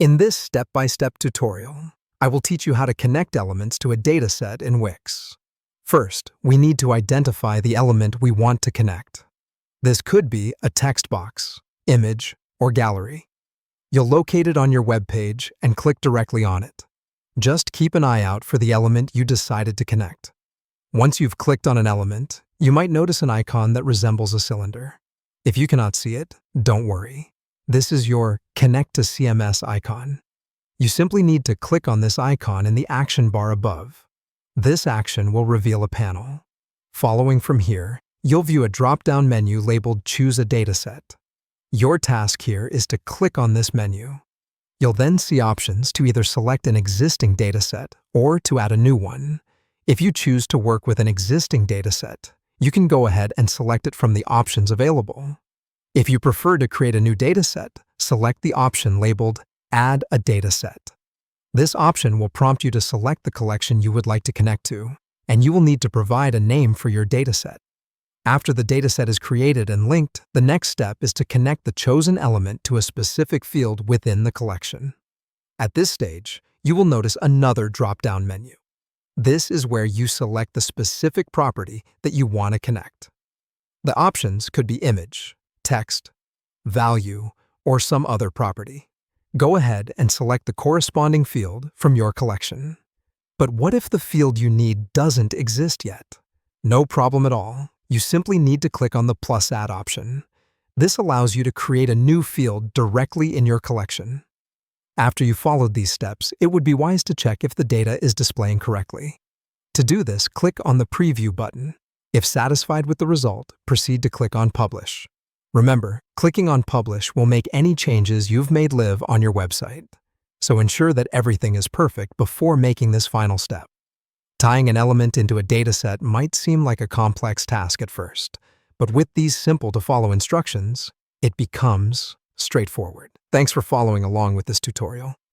In this step-by-step tutorial, I will teach you how to connect elements to a dataset in Wix. First, we need to identify the element we want to connect. This could be a text box, image, or gallery. You'll locate it on your web page and click directly on it. Just keep an eye out for the element you decided to connect. Once you've clicked on an element, you might notice an icon that resembles a cylinder. If you cannot see it, don't worry. This is your Connect to CMS icon. You simply need to click on this icon in the action bar above. This action will reveal a panel. Following from here, you'll view a drop-down menu labeled Choose a Dataset. Your task here is to click on this menu. You'll then see options to either select an existing dataset or to add a new one. If you choose to work with an existing dataset, you can go ahead and select it from the options available. If you prefer to create a new dataset, select the option labeled Add a Dataset. This option will prompt you to select the collection you would like to connect to, and you will need to provide a name for your dataset. After the dataset is created and linked, the next step is to connect the chosen element to a specific field within the collection. At this stage, you will notice another drop-down menu. This is where you select the specific property that you want to connect. The options could be image, text, value, or some other property. Go ahead and select the corresponding field from your collection. But what if the field you need doesn't exist yet? No problem at all. You simply need to click on the plus add option. This allows you to create a new field directly in your collection. After you followed these steps, it would be wise to check if the data is displaying correctly. To do this, click on the Preview button. If satisfied with the result, proceed to click on Publish. Remember, clicking on Publish will make any changes you've made live on your website. So ensure that everything is perfect before making this final step. Tying an element into a dataset might seem like a complex task at first, but with these simple-to-follow instructions, it becomes straightforward. Thanks for following along with this tutorial.